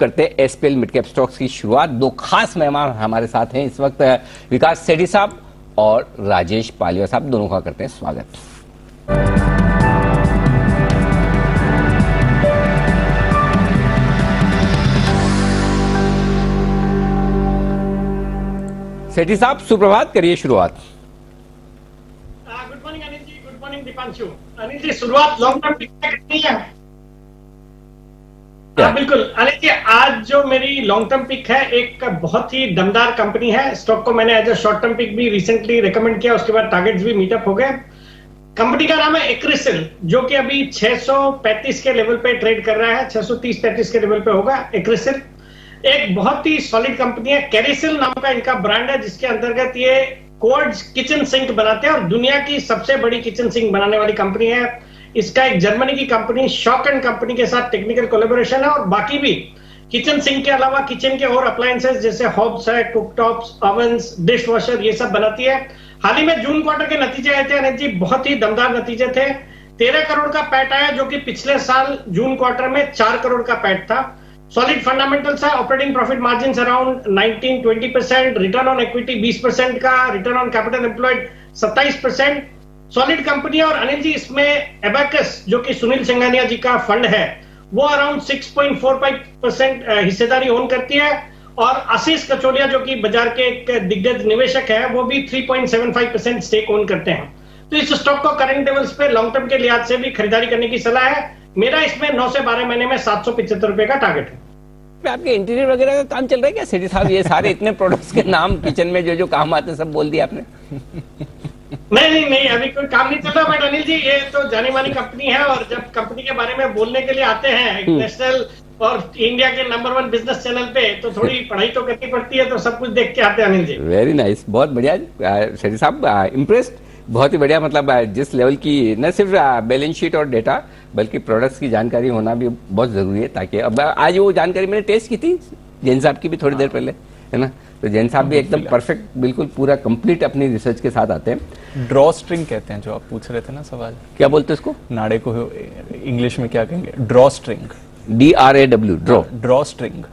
करते हैं SPL mid cap stocks की शुरुआत। दो खास मेहमान हमारे साथ हैं इस वक्त, विकास सेठी साहब और राजेश पालिया साहब, दोनों का करते हैं स्वागत। सेठी साहब सुप्रभात, करिए शुरुआत। Good morning Anil ji, good morning Deepanshu. Anil ji, शुरुआत लॉन्ग टर्म पिक करनी है। बिल्कुल अनिल जी, आज जो मेरी लॉन्ग टर्म पिक है, एक बहुत ही दमदार कंपनी है। स्टॉक को मैंने as a short term pick भी रिसेंटली रिकमेंड किया, उसके बाद टारगेट्स भी मीटअप हो गए। कंपनी का नाम है एक्रिसिल, जो कि अभी 635 के लेवल पे ट्रेड कर रहा है, 630-35 के लेवल पे होगा एक्रिसिल। एक बहुत ही सॉलिड कंपनी है। कैरिसिल नाम का इनका ब्रांड है, जिसके अंतर्गत ये क्वार्ट्ज किचन सिंक बनाते हैं और दुनिया की सबसे बड़ी किचन सिंक बनाने वाली कंपनी है। इसका एक जर्मनी की कंपनी शॉक एंड कंपनी के साथ टेक्निकल कोलैबोरेशन है, और बाकी भी किचन सिंक के अलावा किचन के और अप्लायंसेस जैसे हॉब्स है, कुकटॉप्स, ओवंस, डिश वॉशर, ये सब बनाती है। हाल ही में जून क्वार्टर के नतीजे आए थे अनिल जी, बहुत ही दमदार नतीजे थे। 13 करोड़ का पैट आया, जो कि पिछले साल जून क्वार्टर में 4 करोड़ का पैट था। सॉलिड फंडामेंटल्स है, operating profit margin around 19-20%, return on equity 20% का, return on capital employed 27%। Solid company है। और अनिल जी, इसमें एबैकस, जो कि सुनील सिंघानिया जी का फंड है, वो अराउंड 6.45% हिस्सेदारी ओन करती है, और आशीष कचोलिया, जो कि बाजार के एक दिग्गज निवेशक है, वो भी 3.75% स्टेक ओन करते हैं। तो इस स्टॉक को करंट लेवल्स पे लॉन्ग टर्म के लिहाज से भी खरीदारी करने की सलाह है। मेरा इसमें 9 से 12 महीने में 775 रुपए का टारगेट है। आपके इंटीरियर वगैरह का काम चल रहा है क्या सेठी साहब? ये सारे इतने प्रोडक्ट्स के नाम किचन में जो जो काम आते हैं सब बोल दिया आपने। नहीं, अभी कोई काम नहीं चल रहा। बट अनिल जी, ये तो जानी मानी कंपनी है, और जब कंपनी के बारे में बोलने के लिए आते हैं नेशनल और इंडिया के नंबर 1 बिजनेस चैनल पे, तो थोड़ी पढ़ाई तो करनी पड़ती है, तो सब कुछ देख के आते हैं अनिल जी। वेरी नाइस, बहुत बढ़िया सेठी साहब, इम्प्रेस्ड, बहुत ही बढ़िया। मतलब जिस लेवल की न सिर्फ बैलेंस शीट और डेटा बल्कि प्रोडक्ट्स की जानकारी होना भी बहुत जरूरी है, ताकि अब आज वो जानकारी मैंने टेस्ट की थी जैन साहब की भी थोड़ी देर पहले, है ना, तो जैन साहब भी एकदम परफेक्ट, बिल्कुल पूरा कंप्लीट अपनी रिसर्च के साथ आते हैं। ड्रॉ स्ट्रिंग कहते हैं, जो आप पूछ रहे थे ना सवाल, क्या बोलते हैं इसको? नाड़े को इंग्लिश में क्या कहेंगे? Draw string, DRAW, draw string.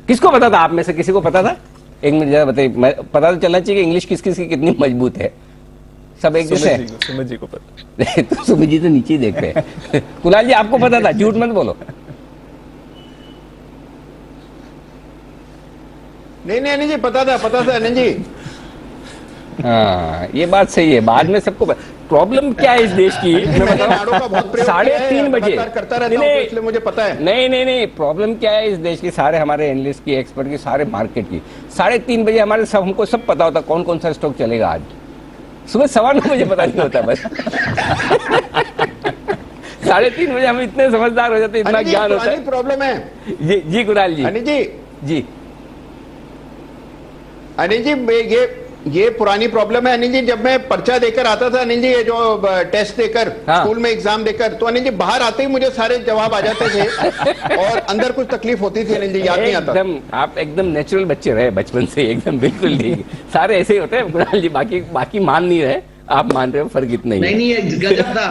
किसको पता था? आप में से किसी को पता था? एक मिनट जरा बताइए, पता तो चलना चाहिए कि इंग्लिश किस किस की कितनी मजबूत है। सब एक जैसे है? सुमित जी को पता। तो सुमित जी तो नीचे ही देख रहे हैं। कुणाल जी, आपको पता था? झूठ मत बोलो। नहीं नहीं जी, पता था अनिल जी। हाँ, ये बात सही है, बाद में सबको प्रॉब्लम क्या है इस देश की, मैं बताऊं, 3:30 बजे करता रहता हूं, इसलिए मुझे पता है। नहीं, प्रॉब्लम क्या है इस देश की, सारे हमारे एनालिस्ट की, एक्सपर्ट की, सारे मार्केट की, 3:30 बजे हमारे सब, हमको सब पता होता कौन कौन सा स्टॉक चलेगा आज। सुबह 9:15 बजे पता नहीं होता बस। 3:30 बजे हम इतने समझदार हो जाते, इतना ज्ञान होता है। प्रॉब्लम है जी कुणाल जी। अनिल जी, जी अनिल जी, ये पुरानी प्रॉब्लम है अनिल जी। जब मैं पर्चा देकर आता था अनिल जी, ये जो टेस्ट देकर, स्कूल में एग्जाम देकर, तो अनिल जी बाहर आते ही मुझे सारे जवाब आ जाते थे और अंदर कुछ तकलीफ होती थी अनिल जी, याद नहीं आता। एकदम आप एकदम नेचुरल बच्चे रहे बचपन से, एकदम बिल्कुल ठीक। सारे ऐसे ही होते हैं कुणाल जी, बाकी मान नहीं रहे, आप मान रहे हो, फर्क इतना ही है। नहीं, गजब था।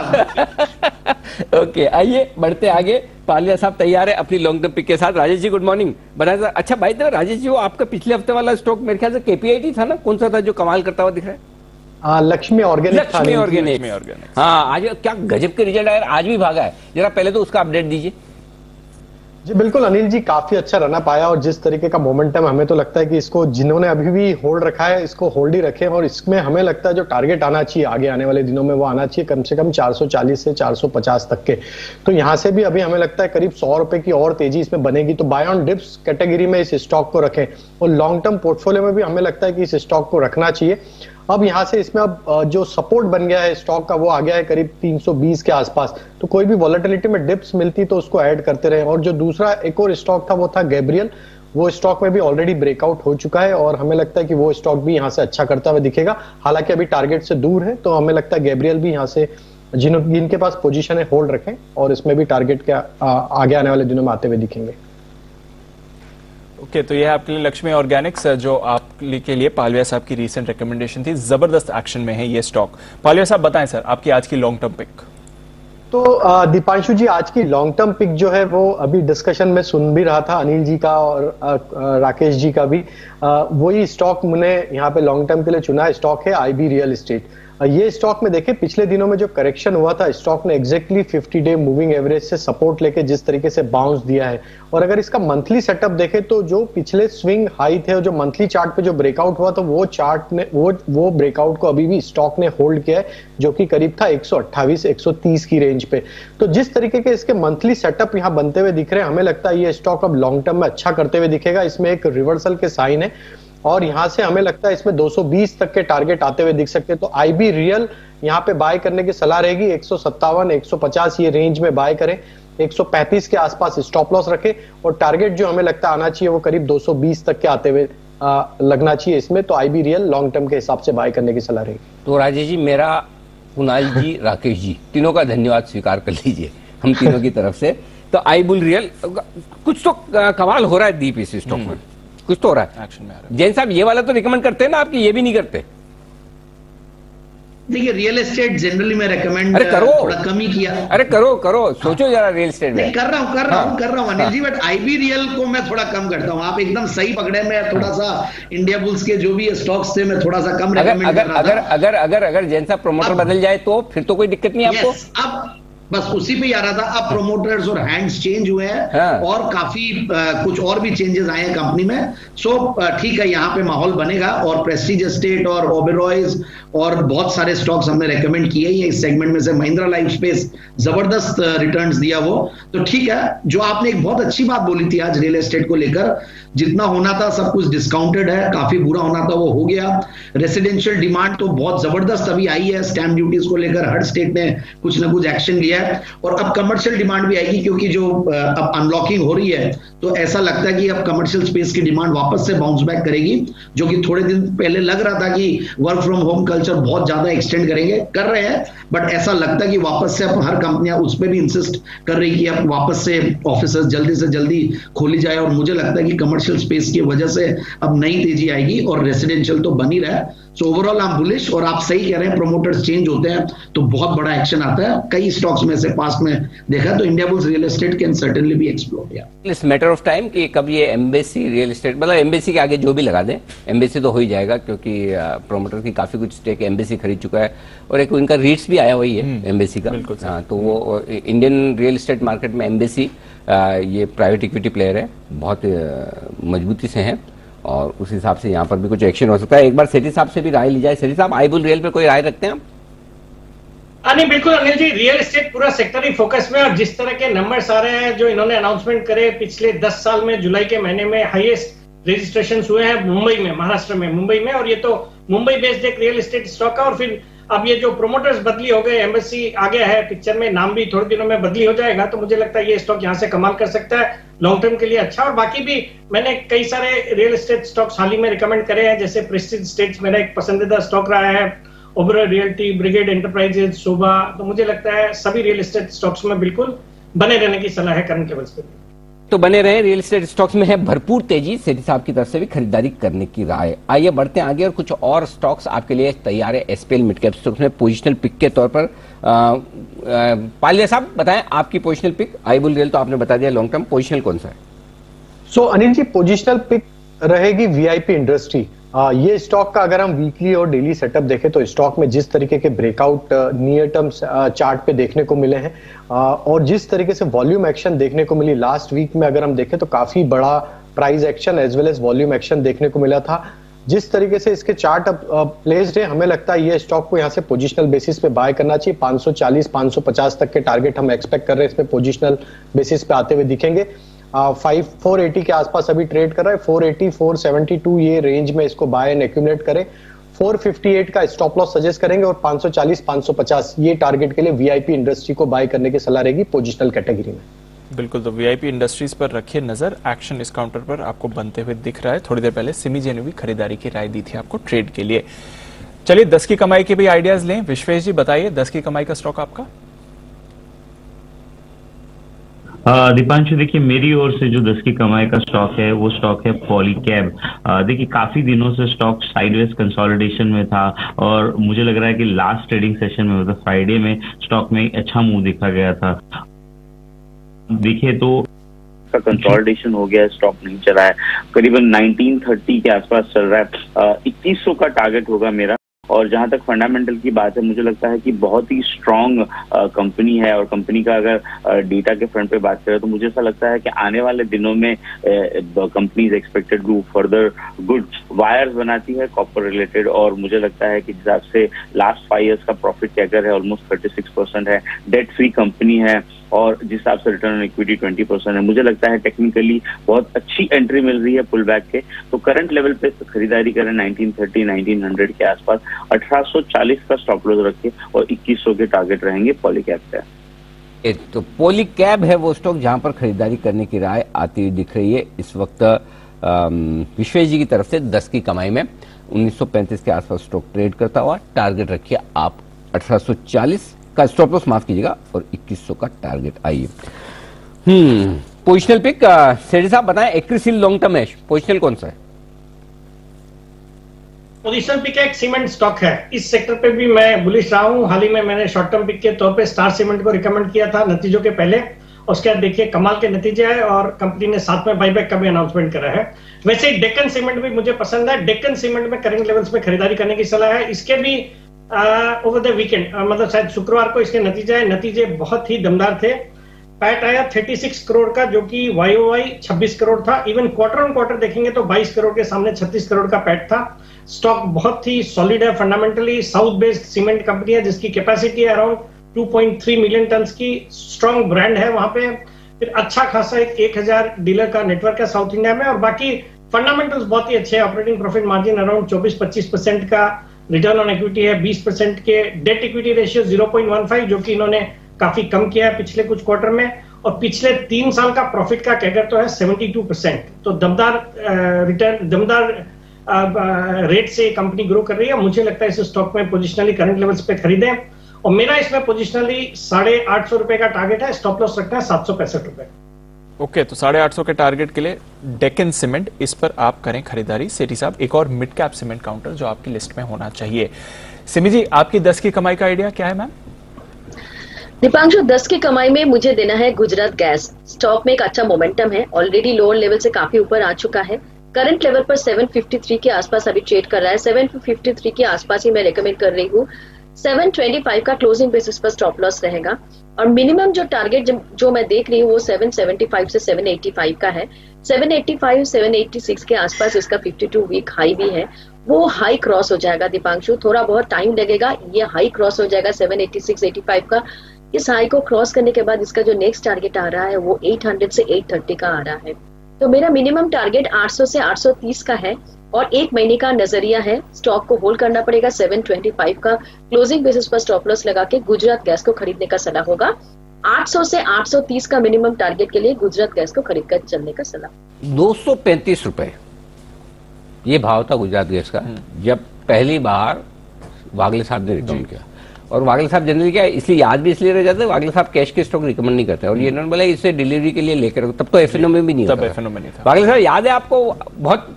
ओके, आइए बढ़ते आगे। पालिया साहब तैयार है अपनी लॉन्ग टर्म पिक के साथ। Rajesh ji good morning. बना अच्छा भाई, तो राजेश जी, वो आपका पिछले हफ्ते वाला स्टॉक मेरे ख्याल से KPIT था ना, कौन सा था जो कमाल करता हुआ दिख रहा है? लक्ष्मी ऑर्गेनिक। हाँ, आज क्या गजब के रिजल्ट आया, आज भी भागा है। जरा पहले तो उसका अपडेट दीजिए। जी बिल्कुल अनिल जी, काफी अच्छा रनअप आया, और जिस तरीके का मोमेंटम, हमें तो लगता है कि इसको जिन्होंने अभी भी होल्ड रखा है, इसको होल्ड ही रखें, और इसमें हमें लगता है जो टारगेट आना चाहिए आगे आने वाले दिनों में, वो आना चाहिए कम से कम 440 से 450 तक के। तो यहां से भी अभी हमें लगता है करीब 100 रुपए की और तेजी इसमें बनेगी। तो बाय ऑन डिप्स कैटेगरी में इस स्टॉक को रखें, और लॉन्ग टर्म पोर्टफोलियो में भी हमें लगता है कि इस स्टॉक को रखना चाहिए। अब यहां से इसमें अब जो सपोर्ट बन गया है स्टॉक का, वो आ गया है करीब 320 के आसपास। तो कोई भी वॉलेटिलिटी में डिप्स मिलती तो उसको ऐड करते रहे। और जो दूसरा एक और स्टॉक था, वो था गैब्रियल। वो स्टॉक में भी ऑलरेडी ब्रेकआउट हो चुका है, और हमें लगता है कि वो स्टॉक भी यहां से अच्छा करता हुआ दिखेगा। हालांकि अभी टारगेट से दूर है, तो हमें लगता है गैब्रियल भी यहां से जिनके पास पोजीशन है होल्ड रखें, और इसमें भी टारगेट के आगे आने वाले दिनों में आते हुए दिखेंगे। ओके, तो ये है आपके लिए लक्ष्मी ऑर्गेनिक्स, जो आपके लिए पालिया साहब की रीसेंट रिकमेंडेशन थी। जबरदस्त एक्शन में है ये स्टॉक। पालिया साहब बताएं सर, आपकी आज की लॉन्ग टर्म पिक। तो दीपांशु जी, आज की लॉन्ग टर्म पिक जो है वो अभी डिस्कशन में सुन भी रहा था अनिल जी का और राकेश जी का भी। वही स्टॉक मैंने यहाँ पे लॉन्ग टर्म के लिए चुना है, स्टॉक है आईबी रियल एस्टेट। ये स्टॉक में देखें पिछले दिनों में जो करेक्शन हुआ था, स्टॉक ने एग्जैक्टली 50 डे मूविंग एवरेज से सपोर्ट लेके जिस तरीके से बाउंस दिया है, और अगर इसका मंथली सेटअप देखें तो जो पिछले स्विंग हाई थे और जो मंथली चार्ट पे जो ब्रेकआउट हुआ तो वो चार्ट ने वो ब्रेकआउट को अभी भी स्टॉक ने होल्ड किया है, जो कि करीब था 128-130 की रेंज पे। तो जिस तरीके के इसके मंथली सेटअप यहाँ बनते हुए दिख रहे हैं, हमें लगता है ये स्टॉक अब लॉन्ग टर्म में अच्छा करते हुए दिखेगा। इसमें एक रिवर्सल के साइन है और यहां से हमें लगता है इसमें 220 तक के टारगेट आते हुए दिख सकते हैं। तो आईबी रियल यहां पे बाय करने की सलाह रहेगी। 157-150 ये रेंज में बाय करें, 135 के आसपास स्टॉप लॉस रखें और टारगेट जो हमें लगता है आना चाहिए वो करीब 220 तक के आते हुए लगना चाहिए इसमें। तो आईबी रियल लॉन्ग टर्म के हिसाब से बाय करने की सलाह रहेगी। तो राजेश जी, मेरा, कुणाल जी, राकेश जी, तीनों का धन्यवाद स्वीकार कर लीजिए हम तीनों की तरफ से। तो आईबुल रियल कुछ तो कमाल हो रहा है दीप इस स्टॉक में, कुछ तो हो रहा है एक्शन में। जैन साहब, ये वाला तो रिकमेंड करते हैं ना आपकी, ये भी नहीं करते? देखिए, रियल एस्टेट जनरली मैं रेकमेंड थोड़ा कम ही किया। अरे करो सोचो जरा रियल एस्टेट में। कर रहा हूँ Anil ji, but IB real को मैं थोड़ा कम करता हूँ। आप एकदम सही पकड़े। मैं थोड़ा सा इंडिया बुल्स के जो भी स्टॉक्स थे मैं थोड़ा सा कम रेकमेंड कर रहा था। अगर जैन साहब प्रोमोटर बदल जाए तो फिर तो कोई दिक्कत नहीं आपको? अब बस उसी पे ही आ रहा था। अब प्रोमोटर्स और हैंड्स चेंज हुए हैं और काफी कुछ और भी चेंजेस आए हैं कंपनी में। सो ठीक है, यहाँ पे माहौल बनेगा और प्रेस्टीज एस्टेट और ओबेरॉयज और बहुत सारे स्टॉक्स हमने रेकमेंड किए ही इस सेगमेंट में से। महिंद्रा लाइफ स्पेस जबरदस्त रिटर्न्स दिया वो। तो ठीक है, जो आपने एक बहुत अच्छी बात बोली थी आज रियल एस्टेट को लेकर, जितना होना था सब कुछ डिस्काउंटेड है, काफी बुरा होना था वो हो गया। रेसिडेंशियल डिमांड तो बहुत जबरदस्त अभी आई है, स्टैम्प ड्यूटीज को लेकर हर स्टेट ने कुछ ना कुछ एक्शन लिया है और अब कमर्शियल डिमांड भी आएगी, क्योंकि जो अब अनलॉकिंग हो रही है तो ऐसा लगता है कि अब कमर्शियल स्पेस की डिमांड वापस से बाउंस बैक करेगी। जो कि थोड़े दिन पहले लग रहा था कि वर्क फ्रॉम होम कल्चर बहुत ज्यादा एक्सटेंड कर रहे हैं, बट ऐसा लगता है कि वापस से अब हर कंपनियां उस पर भी इंसिस्ट कर रही कि अब वापस से ऑफिस जल्दी से जल्दी खोली जाए। और मुझे लगता है कि कमर्शियल स्पेस की वजह से अब नई तेजी आएगी और रेसिडेंशियल तो बन ही रहा है। So overall I am bullish. और आप सही कह रहे हैं, प्रोमोटर्स चेंज होते हैं तो बहुत बड़ा एक्शन आता है। कई स्टॉक्स में से पास्ट में देखा तो India bulls real estate can certainly B explore. It's matter of time कि कब ये एम्बेसी रियल एस्टेट, मतलब एम्बेसी के आगे जो भी लगा दें, एम्बेसी तो हो ही जाएगा क्योंकि प्रोमोटर की काफी कुछ स्टेक एम्बेसी खरीद चुका है और एक उनका रीट्स भी आया हुई है एम्बेसी का। हाँ, तो वो इंडियन रियल एस्टेट मार्केट में एम्बेसी ये प्राइवेट इक्विटी प्लेयर है, बहुत मजबूती से है और उस हिसाब से यहाँ पर भी कुछ एक्शन हो सकता है। एक बार सेठी साहब से भी राय ली जाए। सेठी साहब, आईबुल रियल पे कोई राय रखते हैं आप? नहीं, बिल्कुल अनिल जी, रियल एस्टेट पूरा सेक्टर ही फोकस में। और जिस तरह के नंबर्स आ रहे हैं जो इन्होंने अनाउंसमेंट करे पिछले 10 साल में, जुलाई के महीने में हाईएस्ट रजिस्ट्रेशन हुए हैं मुंबई में, महाराष्ट्र में, मुंबई में। और ये तो मुंबई बेस्ड एक रियल एस्टेट स्टॉक है। और फिर अब ये जो प्रोमोटर्स बदली हो गए, एम्बेसी आ गया है पिक्चर में, नाम भी थोड़े दिनों में बदली हो जाएगा, तो मुझे लगता है ये स्टॉक यहाँ से कमाल कर सकता है लॉन्ग टर्म के लिए अच्छा। और बाकी भी मैंने कई सारे रियल एस्टेट स्टॉक्स हाल ही में रिकमेंड करे हैं, जैसे प्रेस्टीज एस्टेट्स मेरा एक पसंदीदा स्टॉक रहा है, ओबेरॉय रियल्टी, ब्रिगेड एंटरप्राइजेज, शोभा। तो मुझे लगता है सभी रियल एस्टेट स्टॉक्स में बिल्कुल बने रहने की सलाह है करंट लेवल्स पे। तो बने रहे। रियल एस्टेट स्टॉक्स में है भरपूर तेजी। सेठी साहब की तरफ से भी खरीदारी करने की राय। आइए बढ़ते हैं आगे और कुछ और स्टॉक्स आपके लिए तैयार है एसपीएल मिड कैप स्टॉक्स में पोजिशनल पिक के तौर पर। पालिया साहब बताएं आपकी पोजिशनल पिक। आईबुल रियल तो आपने बता दिया लॉन्ग टर्म, पोजिशनल कौन सा है? सो अनिल जी, पोजिशनल पिक रहेगी वीआईपी इंडस्ट्री। ये स्टॉक का अगर हम वीकली और डेली सेटअप देखें तो स्टॉक में जिस तरीके के ब्रेकआउट नियर टर्म चार्ट पे देखने को मिले हैं और जिस तरीके से वॉल्यूम एक्शन देखने को मिली लास्ट वीक में, अगर हम देखें तो काफी बड़ा price action as well as volume action देखने को मिला था। जिस तरीके से इसके चार्ट प्लेस्ड है, हमें लगता है ये स्टॉक को यहाँ से पोजिशनल बेसिस पे बाय करना चाहिए। 540-550 तक के टारगेट हम एक्सपेक्ट कर रहे हैं, इसमें पोजिशनल बेसिस पे आते हुए दिखेंगे। 480 के आसपास अभी ट्रेड कर रहा है। 480, 472 ये रेंज में इसको बाय एंड एक्यूमुलेट करें। 458 का स्टॉप लॉस सजेस्ट करेंगे और 540-550 ये टारगेट के लिए वीआईपी इंडस्ट्री को बाय करने की सलाह रहेगी पोजिशनल कैटेगरी में। बिल्कुल, तो वीआईपी इंडस्ट्रीज पर रखिए नजर। एक्शन इस काउंटर पर आपको बनते हुए दिख रहा है। थोड़ी देर पहले सिमी जी ने भी खरीदारी की राय दी थी आपको ट्रेड के लिए। चलिए 10 की कमाई के भी आइडियाज लें। विश्वेश जी बताइए 10 की कमाई का स्टॉक आपका। दीपांशु, देखिए मेरी ओर से जो 10 की कमाई का स्टॉक है वो स्टॉक है पॉलीकैब। देखिए काफी दिनों से स्टॉक साइडवेज कंसोलिडेशन में था और मुझे लग रहा है कि लास्ट ट्रेडिंग सेशन में मतलब फ्राइडे में स्टॉक में अच्छा मूव देखा गया था। देखिए तो का कंसोलिडेशन हो गया है, स्टॉक नहीं चला है, करीबन 1930 के आसपास चल रहा है। 2100 का टारगेट होगा मेरा। और जहां तक फंडामेंटल की बात है, मुझे लगता है कि बहुत ही स्ट्रांग कंपनी है और कंपनी का अगर डेटा के फ्रंट पे बात करें तो मुझे ऐसा लगता है कि आने वाले दिनों में company is expected to further good wires बनाती है कॉपर रिलेटेड, और मुझे लगता है कि जिस हिसाब से लास्ट 5 ईयर्स का प्रॉफिट कैगर है ऑलमोस्ट 36% है, डेट फ्री कंपनी है और जिस हिसाब से रिटर्न ऑन इक्विटी 20% है, मुझे लगता है टेक्निकली बहुत अच्छी एंट्री मिल रही है पुल बैक के। तो करंट लेवल पे खरीदारी करें 1930 1900 के आसपास, 1840 का स्टॉप लॉस रखे और 2100 के टारगेट रहेंगे पॉलीकैब पे। तो पॉलीकैब है वो स्टॉक जहां पर खरीदारी करने की राय आती हुई दिख रही है इस वक्त विश्वेश जी की तरफ से। 10 की कमाई में 1935 के आसपास स्टॉक ट्रेड करता हुआ, टारगेट रखिए आप 1840 का स्टॉप लॉस, माफ कीजिएगा, और 2100 का टारगेट। आइए पोजिशनल पिक सेठी साहब बताएं, एक्रिसिल लॉन्ग टर्म है, पोजिशनल कौन सा है? पोजिशनल पिक एक सीमेंट स्टॉक है, इस सेक्टर पे भी मैं बुलिश रहा हूं। हाल ही में मैंने शॉर्ट टर्म पिक के तौर पे स्टार सीमेंट को रिकमेंड किया था नतीजों के पहले, और उसके बाद देखिए कमाल के नतीजे आए और कंपनी ने साथ में बाईबैक का भी अनाउंसमेंट करा है। वैसे ही डेक्कन सीमेंट भी मुझे पसंद है, डेक्कन सीमेंट में करंट लेवल्स में खरीदारी करने की सलाह है। इसके भी ओवर द वीकेंड मतलब शायद शुक्रवार को इसके नतीजे आए, नतीजे बहुत ही दमदार थे। पैट आया 36 करोड़ का जो कि YOY 26 करोड़ था। इवन क्वार्टर ऑन क्वार्टर देखेंगे तो 22 करोड़ के सामने 36 करोड़ का पैट था। स्टॉक बहुत ही सॉलिड है, fundamentally south based cement company है जिसकी कैपेसिटी है अराउंड 2.3 मिलियन टन की, स्ट्रॉन्ग ब्रांड है वहां पे, फिर अच्छा खासा 1000 डीलर का नेटवर्क है साउथ इंडिया में, और बाकी फंडामेंटल्स बहुत ही अच्छे हैं। ऑपरेटिंग प्रॉफिट मार्जिन अराउंड 24-25% का, रिटर्न ऑन इक्विटी है 20% के, डेट इक्विटी रेशियो 0.15 जो कि इन्होंने काफी कम किया है पिछले कुछ क्वार्टर में, और पिछले 3 साल का प्रॉफिट का कैगर तो है 72%। तो दमदार रिटर्न, दमदार रेट से कंपनी ग्रो कर रही है। मुझे लगता है इस स्टॉक में पोजिशनली करंट लेवल्स पे खरीदें, और मेरा इसमें पोजिशनली 850 रुपए का टारगेट है, स्टॉप लॉस रखना है 765 रुपए। ओके, तो 850 के टारगेट के लिए डेक्कन सीमेंट, इस पर आप करें खरीदारी। सेठी साहब, एक और मिड कैप सीमेंट काउंटर जो आपकी लिस्ट में होना चाहिए। सिमी जी, आपकी 10 की कमाई का आइडिया क्या है मैम? दीपांशु, 10 की कमाई में मुझे देना है गुजरात गैस। स्टॉक में एक अच्छा मोमेंटम है, ऑलरेडी लोअर लेवल से काफी ऊपर आ चुका है। करंट लेवल पर 753 के आसपास अभी ट्रेड कर रहा है, 753 के आसपास ही मैं रेकमेंड कर रही हूँ। 725 का क्लोजिंग बेसिस पर स्टॉप लॉस रहेगा, और मिनिमम जो टारगेट जो मैं देख रही हूँ वो 775 से 785 का है। 785 786 के आसपास इसका 52 वीक हाई भी है, वो हाई क्रॉस हो जाएगा दीपांशु, थोड़ा बहुत टाइम लगेगा, ये हाई क्रॉस हो जाएगा 786-85 का। इस हाई को क्रॉस करने के बाद इसका जो नेक्स्ट टारगेट आ रहा है वो 800 से 830 का आ रहा है। तो मेरा मिनिमम टारगेट 800 से 830 का है, और 1 महीने का नजरिया है। स्टॉक को होल्ड करना पड़ेगा। 725 का क्लोजिंग बेसिस पर स्टॉप लॉस लगा के गुजरात गैस को खरीदने का सलाह होगा। 800 से 830 का मिनिमम टारगेट के लिए गुजरात गैस को खरीद कर चलने का सलाह। 235 रुपए ये भाव था गुजरात गैस का जब पहली बार वागले साहब ने रिकमेंड किया, और वागले साहब जनरली क्या है, इसलिए याद भी इसलिए रह जाता है, वागले साहब कैश के स्टॉक रिकमेंड नहीं करते, और ये इन्होंने बोला इसे डिलीवरी के लिए लेकर, तब तो एफएनओ में भी नहीं तब एफएनओ में नहीं था। वागले साहब याद है आपको? बहुत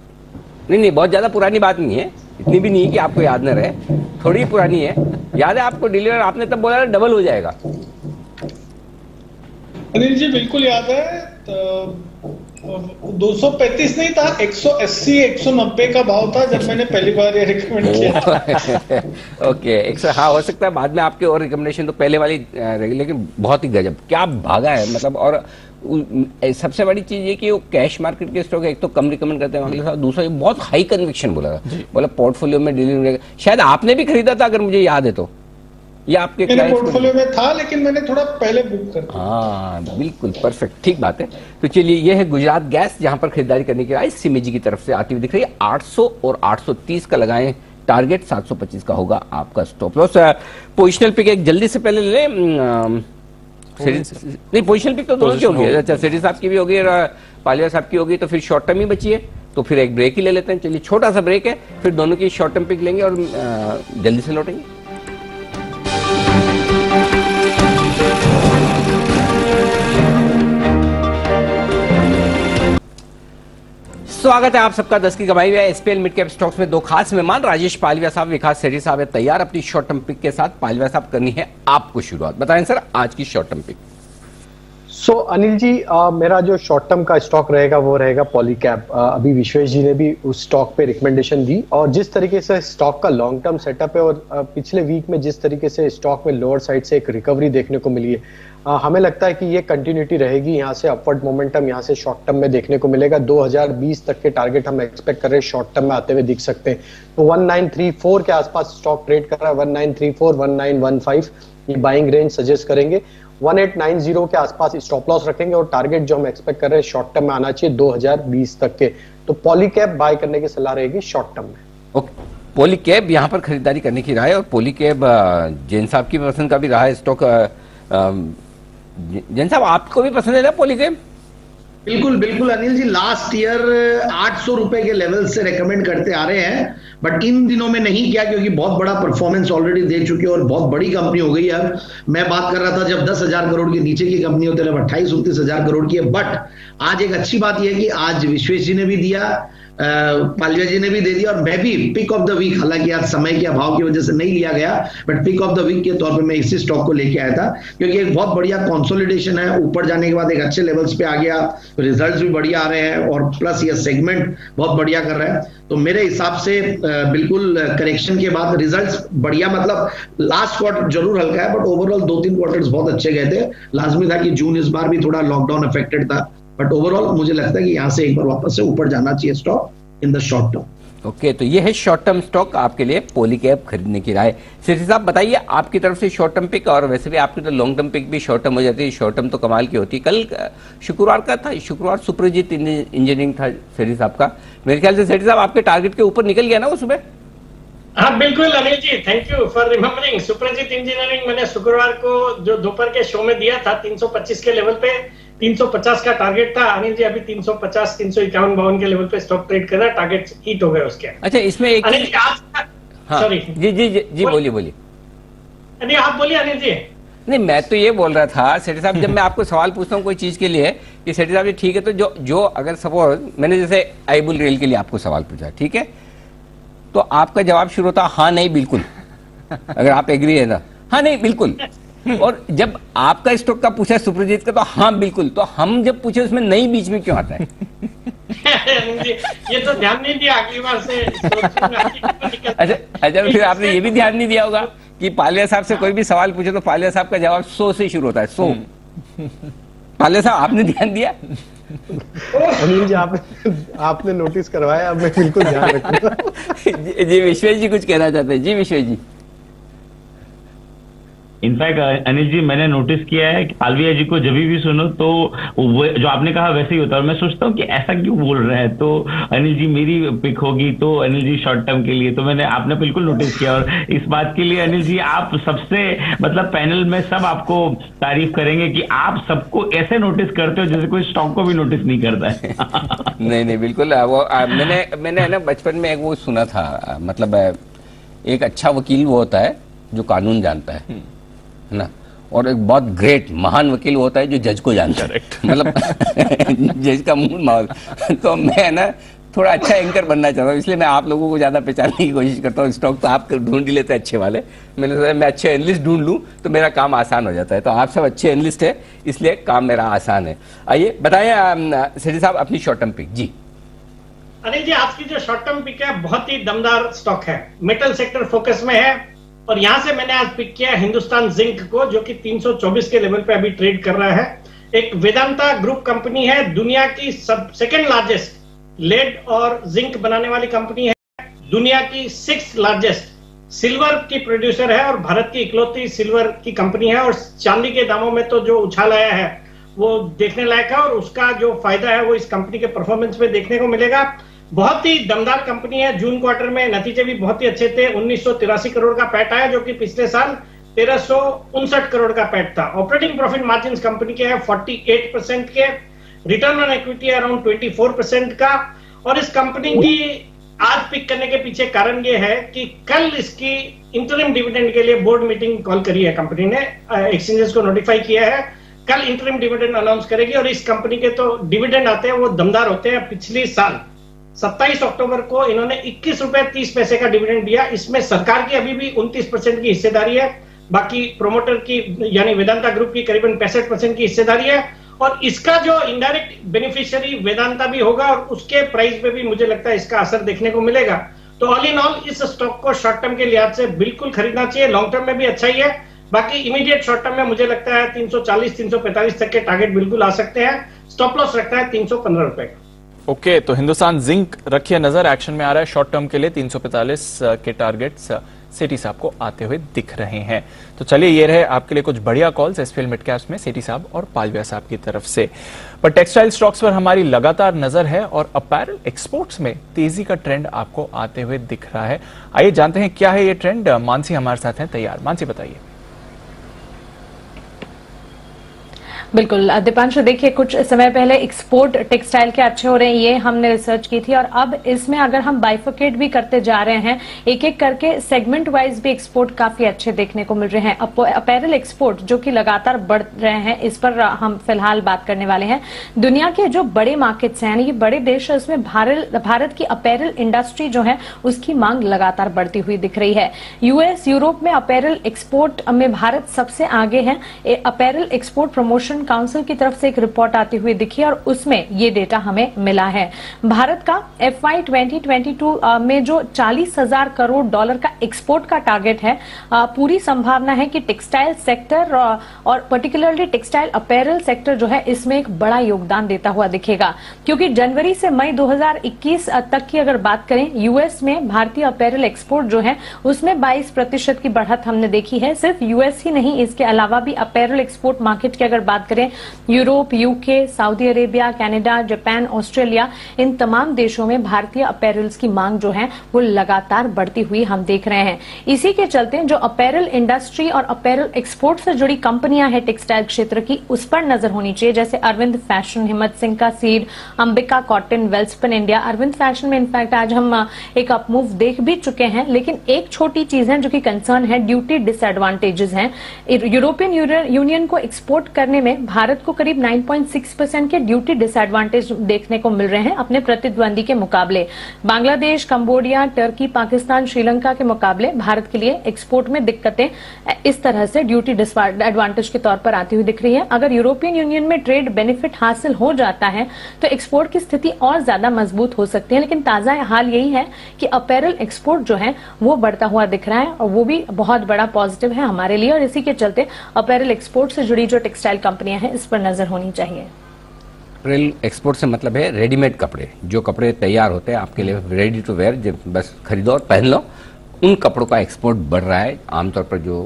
नहीं, बहुत ज्यादा पुरानी बात नहीं है, इतनी भी नहीं है कि आपको याद न रहे, थोड़ी पुरानी है। याद है आपको डिलीवर आपने तब बोला डबल हो जाएगा? अनिल जी बिल्कुल याद है। तो 235 नहीं था, 180-190 का भाव था जब मैंने पहली बार ये रिकमेंड किया। ओके, हाँ हो सकता है बाद में आपके और रिकमेंडेशन तो पहले वाली रहेगी, लेकिन बहुत ही गजब क्या भागा है मतलब। और सबसे बड़ी चीज ये कि वो कैश मार्केट के स्टॉक एक तो कम रिकमेंड करते हैं अगले साल, दूसरा बहुत हाई कन्विक्शन बोला था, बोला पोर्टफोलियो में डिलीवरी, शायद आपने भी खरीदा था अगर मुझे याद है तो, ये आपके पोर्टफोलियो में था लेकिन मैंने थोड़ा पहले बुक कर दिया। हाँ बिल्कुल परफेक्ट, ठीक बात है। तो चलिए ये है गुजरात गैस जहां पर खरीदारी करने की राय सिमी जी की तरफ से आती हुई दिख रही है। 800 और 830 का लगाएं टारगेट, 725 का होगा आपका स्टॉप लॉस। पोजिशनल पिक एक जल्दी से पहले ले नहीं, पोजिशनल पिक तो दोनों की होगी। अच्छा, सेठी साहब की भी होगी और पालिया साहब की होगी, तो फिर शॉर्ट टर्म ही बची है, तो फिर एक ब्रेक ही ले लेते हैं। चलिए छोटा सा ब्रेक है, फिर दोनों की शॉर्ट टर्म पिक लेंगे और जल्दी से लौटेंगे। स्वागत है आप सबका 10 की कमाई में। एसपीएल मिड कैप स्टॉक्स में दो खास मेहमान राजेश पालिया साहब, विकास सेठी साहब है तैयार अपनी शॉर्ट टर्म पिक के साथ। पालिया साहब, करनी है आपको शुरुआत, बताएं सर आज की शॉर्ट टर्म पिक। सो अनिल जी, मेरा जो शॉर्ट टर्म का स्टॉक रहेगा वो रहेगा पॉलीकैब। अभी विश्वेश जी ने भी उस स्टॉक पे रिकमेंडेशन दी, और जिस तरीके से स्टॉक का लॉन्ग टर्म सेटअप है और पिछले वीक में जिस तरीके से स्टॉक में लोअर साइड से एक रिकवरी देखने को मिली है, हमें लगता है कि ये कंटिन्यूटी रहेगी। यहाँ से अपवर्ड मोमेंटम यहाँ से शॉर्ट टर्म में देखने को मिलेगा। 2020 तक के टारगेट हम एक्सपेक्ट कर रहे हैं शॉर्ट टर्म में आते हुए दिख सकते हैं। तो 1934 के आसपास स्टॉक ट्रेड कर रहा है, 1934 1915 ये बाइंग रेंज सजेस्ट करेंगे। 1890 के आसपास स्टॉप लॉस रखेंगे, और टारगेट जो हम एक्सपेक्ट कर रहे हैं शॉर्ट टर्म में आना चाहिए 2020 तक के। तो पॉलीकैब बाय करने की सलाह रहेगी शॉर्ट टर्म में। ओके, पॉलीकैब यहाँ पर खरीदारी करने की राय, और पॉलीकैब जैन साहब की पसंद का भी रहा है स्टॉक। जैन साहब, आपको भी पसंद है ना पॉलीकैब? बिल्कुल बिल्कुल अनिल जी, लास्ट ईयर 800 रुपए के लेवल से रेकमेंड करते आ रहे हैं, बट इन दिनों में नहीं किया क्योंकि बहुत बड़ा परफॉर्मेंस ऑलरेडी दे चुकी है और बहुत बड़ी कंपनी हो गई है। मैं बात कर रहा था जब 10,000 करोड़ के नीचे की कंपनी होती है, 28-29,000 करोड़ की है। बट आज एक अच्छी बात यह है कि आज विश्वेश जी ने भी दिया, पालिया जी ने भी दे दिया, और मैं भी पिक ऑफ द वीक, हालांकि आज समय के अभाव की वजह से नहीं लिया गया, but pick of the week के तौर पे मैं इसी स्टॉक को लेके आया था क्योंकि एक बहुत बढ़िया कंसोलिडेशन है। ऊपर जाने के बाद एक अच्छे लेवल्स पे आ गया, रिजल्ट्स भी बढ़िया आ रहे हैं, और प्लस ये सेगमेंट बहुत बढ़िया कर रहा है। तो मेरे हिसाब से बिल्कुल करेक्शन के बाद रिजल्ट्स बढ़िया, मतलब लास्ट क्वार्टर जरूर हल्का है, बट ओवरऑल 2-3 क्वार्टर्स बहुत अच्छे गए थे। लाजमी था कि जून इस बार भी थोड़ा लॉकडाउन अफेक्टेड था, बट ओवरऑल मुझे लगता है कि यहाँ से एक बार वापस से ऊपर जाना चाहिए stock in the short term. Okay, तो ये है शॉर्ट टर्म स्टॉक आपके लिए पॉलीकैब खरीदने की राय। सेठी साहब बताइए आपकी तरफ से शॉर्ट टर्म पिक, और वैसे भी आपकी तो लॉन्ग टर्म पिक भी शॉर्ट टर्म हो जाती है। शॉर्ट टर्म तो कमाल की होती है। कल शुक्रवार का था, शुक्रवार सुप्रजीत इंजीनियरिंग था सेठी साहब का। मेरे ख्याल से सेठी साहब आपके टारगेट के ऊपर निकल गया ना वो सुबह? हाँ बिल्कुल Anil ji, thank you for remembering. Suprajit engineering मैंने शुक्रवार को जो दोपहर के शो में दिया था 325 के लेवल पे, 350 का टारगेट था अनिल जी। अभी 350 351-52 के लेवल पे स्टॉक ट्रेड कर रहा है, टारगेट हिट हो गए उसके। अच्छा, इसमें एक अनिल जी आज, सॉरी जी बोलिए। अनिल आप बोलिए अनिल जी। नहीं, मैं तो ये बोल रहा था सेठी साहब, जब मैं आपको सवाल पूछता हूँ कोई चीज के लिए कि सेठी साहब ये ठीक है, तो जो अगर सपोज मैंने जैसे आईबुल रेल के लिए आपको सवाल पूछा, ठीक है, तो आपका जवाब शुरू होता हाँ नहीं बिल्कुल, अगर आप एग्री है ना, हाँ नहीं बिल्कुल। और जब आपका स्टॉक का पूछा सुप्रजीत का तो हाँ बिल्कुल, तो हम जब पूछे उसमें नहीं बीच में क्यों आता है? ये तो ध्यान नहीं दिया अगली बार से। अच्छा, फिर आपने ये भी ध्यान नहीं दिया होगा कि पालिया साहब से कोई भी सवाल पूछे तो पालिया साहब का जवाब 100 से शुरू होता है, 100। पालिया साहब आपने ध्यान दिया? अनिल जी आपने नोटिस करवाया, अब मैं बिल्कुल ध्यान रखूंगा। जी विश्वेश जी कुछ कहना चाहते हैं? जी विश्वेश जी। इनफैक्ट अनिल जी, मैंने नोटिस किया है कि पालविया जी को जब भी सुनो तो वो जो आपने कहा वैसे ही होता है, और मैं सोचता हूँ कि ऐसा क्यों बोल रहे हैं। तो अनिल जी मेरी पिक होगी तो अनिल जी शॉर्ट टर्म के लिए, तो आपने बिल्कुल नोटिस किया। और इस बात के लिए अनिल जी आप सबसे, मतलब पैनल में सब आपको तारीफ करेंगे कि आप सबको ऐसे नोटिस करते हो जैसे कोई स्टॉक को भी नोटिस नहीं करता है। नहीं बिल्कुल, वो मैंने ना बचपन में एक वो सुना था, मतलब एक अच्छा वकील वो होता है जो कानून जानता है ना, और एक बहुत ग्रेट महान वकील होता है जो जज को जानता है, मतलब जज का मूड माहौल। तो मैं ना थोड़ा अच्छा एंकर बनना चाहता हूँ, इसलिए मैं आप लोगों को ज्यादा पहचानने की कोशिश करता हूँ। स्टॉक तो आप ढूंढ ही लेते हैं अच्छे वाले, मैंने सोचा मैं अच्छे एनालिस्ट ढूंढ लूँ तो मेरा काम आसान हो जाता है। तो आप सब अच्छे एनालिस्ट है, इसलिए काम मेरा आसान है। आइए बताइए सेठी साहब अपनी शॉर्ट टर्म पिक। जी अनिल जी, आज की जो शॉर्ट टर्म पिक है बहुत ही दमदार स्टॉक है, मेटल सेक्टर फोकस में है, और यहां से मैंने आज पिक किया हिंदुस्तान जिंक को, जो कि 324 के लेवल पे अभी ट्रेड कर रहा है। एक वेदांता ग्रुप कंपनी है, दुनिया की सेकंड लार्जेस्ट लेड और जिंक बनाने वाली कंपनी है, दुनिया की 6th लार्जेस्ट सिल्वर की प्रोड्यूसर है, और भारत की इकलौती सिल्वर की कंपनी है। और चांदी के दामों में तो जो उछाल आया है वो देखने लायक है, और उसका जो फायदा है वो इस कंपनी के परफॉर्मेंस में देखने को मिलेगा। बहुत ही दमदार कंपनी है। जून क्वार्टर में नतीजे भी बहुत ही अच्छे थे। 1983 करोड़ का पैट आया, जो कि पिछले साल 1359 करोड़ का पैट था। ऑपरेटिंग प्रॉफिट मार्जिन कंपनी के है 48% के, रिटर्न ऑन इक्विटी अराउंड 24% का। और इस कंपनी की आज पिक करने के पीछे कारण ये है कि कल इसकी इंटरिम डिविडेंड के लिए बोर्ड मीटिंग कॉल करी है कंपनी ने, एक्सचेंजेस को नोटिफाई किया है। कल इंटरिम डिविडेंड अनाउंस करेगी, और इस कंपनी के तो डिविडेंड आते हैं वो दमदार होते हैं। पिछली साल 27 अक्टूबर को इन्होंने 21 रुपए 30 पैसे का डिविडेंड दिया। इसमें सरकार की अभी भी 29% की हिस्सेदारी है, बाकी प्रोमोटर की यानी वेदांता ग्रुप की करीबन 65% की हिस्सेदारी है, और इसका जो इनडायरेक्ट बेनिफिशियरी वेदांता भी होगा और उसके प्राइस पे भी मुझे लगता है इसका असर देखने को मिलेगा। तो ऑल इन ऑल इस स्टॉक को शॉर्ट टर्म के लिहाज से बिल्कुल खरीदना चाहिए, लॉन्ग टर्म में भी अच्छा ही है। बाकी इमीडिएट शॉर्ट टर्म में मुझे लगता है 340-345 तक के टारगेट बिल्कुल आ सकते हैं। स्टॉप लॉस रखता है 315 रुपए का। ओके, तो हिंदुस्तान जिंक रखिए नजर, एक्शन में आ रहा है शॉर्ट टर्म के लिए 345 के टारगेट्स सेठी साहब को आते हुए दिख रहे हैं। तो चलिए, ये रहे आपके लिए कुछ बढ़िया कॉल्स एसपीएल मिड कैप्स में सेठी साहब और पालविया साहब की तरफ से। पर टेक्सटाइल स्टॉक्स पर हमारी लगातार नजर है और अपैरल एक्सपोर्ट्स में तेजी का ट्रेंड आपको आते हुए दिख रहा है। आइए जानते हैं क्या है ये ट्रेंड। मानसी हमारे साथ हैं तैयार। मानसी बताइए। बिल्कुल दीपांशु, देखिए कुछ समय पहले एक्सपोर्ट टेक्सटाइल के अच्छे हो रहे हैं, ये हमने रिसर्च की थी, और अब इसमें अगर हम बाइफोकेट भी करते जा रहे हैं एक एक करके, सेगमेंट वाइज भी एक्सपोर्ट काफी अच्छे देखने को मिल रहे हैं। अपैरल एक्सपोर्ट जो कि लगातार बढ़ रहे हैं, इस पर हम फिलहाल बात करने वाले हैं। दुनिया के जो बड़े मार्केट्स हैं, ये बड़े देश है, उसमें भारत की अपैरल इंडस्ट्री जो है उसकी मांग लगातार बढ़ती हुई दिख रही है। यूएस, यूरोप में अपैरल एक्सपोर्ट में भारत सबसे आगे है। अपैरल एक्सपोर्ट प्रमोशन काउंसिल की तरफ से एक रिपोर्ट आती हुई दिखी और उसमें ये डेटा हमें मिला है। भारत का FY 2022 में जो 40,000 करोड़ डॉलर का एक्सपोर्ट का टारगेट है, पूरी संभावना है कि टेक्सटाइल सेक्टर और पर्टिकुलरली टेक्सटाइल अपैरल सेक्टर जो है इसमें एक बड़ा योगदान देता हुआ दिखेगा, क्योंकि जनवरी से मई 2021 तक की अगर बात करें, यूएस में भारतीय अपैरल एक्सपोर्ट जो है उसमें 22% की बढ़त हमने देखी है। सिर्फ यूएस ही नहीं, इसके अलावा भी अपैरल एक्सपोर्ट मार्केट की अगर बात करें, Europe, UK, Saudi Arabia, Canada, Japan, Australia, इन तमाम देशों में भारतीय अपैरल्स की मांग जो है वो लगातार बढ़ती हुई हम देख रहे हैं। इसी के चलते जो अपैरल इंडस्ट्री और अपैरल एक्सपोर्ट से जुड़ी कंपनियां हैं टेक्सटाइल क्षेत्र की, उस पर नजर होनी चाहिए, जैसे अरविंद फैशन, हिम्मत सिंह का सीड, Ambika cotton, Welspun India. Arvind fashion में इनफैक्ट आज हम एक अपमूव देख भी चुके हैं, लेकिन एक छोटी चीज है जो कि कंसर्न है, ड्यूटी डिसएडवांटेजेस हैं। यूरोपियन यूनियन को एक्सपोर्ट करने में भारत को करीब 9.6% के ड्यूटी डिसएडवांटेज देखने को मिल रहे हैं अपने प्रतिद्वंदी के मुकाबले। बांग्लादेश, कंबोडिया, टर्की, पाकिस्तान, श्रीलंका के मुकाबले भारत के लिए एक्सपोर्ट में दिक्कतें इस तरह से ड्यूटी डिसएडवांटेज के तौर पर आती हुई दिख रही है। अगर यूरोपियन यूनियन में ट्रेड बेनिफिट हासिल हो जाता है तो एक्सपोर्ट की स्थिति और ज्यादा मजबूत हो सकती है, लेकिन ताजा हाल यही है कि अपैरल एक्सपोर्ट जो है वो बढ़ता हुआ दिख रहा है और वो भी बहुत बड़ा पॉजिटिव है हमारे लिए, और इसी के चलते अपैरल एक्सपोर्ट से जुड़ी जो टेक्सटाइल कंपनियां हैं इस पर नजर होनी चाहिए। अपैरल एक्सपोर्ट से मतलब है रेडीमेड कपड़े, जो कपड़े तैयार होते हैं आपके लिए रेडी टू वेयर, जब बस खरीदो और पहन लो, उन कपड़ों का एक्सपोर्ट बढ़ रहा है। आमतौर पर जो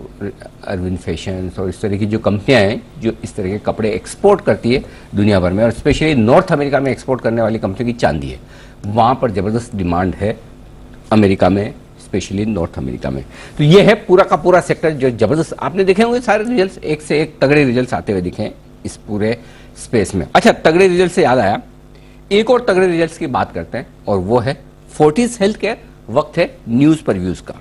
अरविंद फैशन और इस तरह की जो कंपनियां हैं जो इस तरह के कपड़े एक्सपोर्ट करती है दुनिया भर में, और स्पेशली नॉर्थ अमेरिका में एक्सपोर्ट करने वाली कंपनी की चांदी है, वहां पर जबरदस्त डिमांड है अमेरिका में, स्पेशली नॉर्थ अमेरिका में। तो ये है पूरा का पूरा सेक्टर जो जबरदस्त, आपने देखे होंगे सारे रिजल्ट्स, एक से एक तगड़े रिजल्ट्स आते हुए दिखे इस पूरे स्पेस में। अच्छा, तगड़े रिजल्ट से याद आया, एक और तगड़े रिजल्ट्स की बात करते हैं और वो है फोर्टिस हेल्थ केयर। वक्त है न्यूज पर व्यूज का।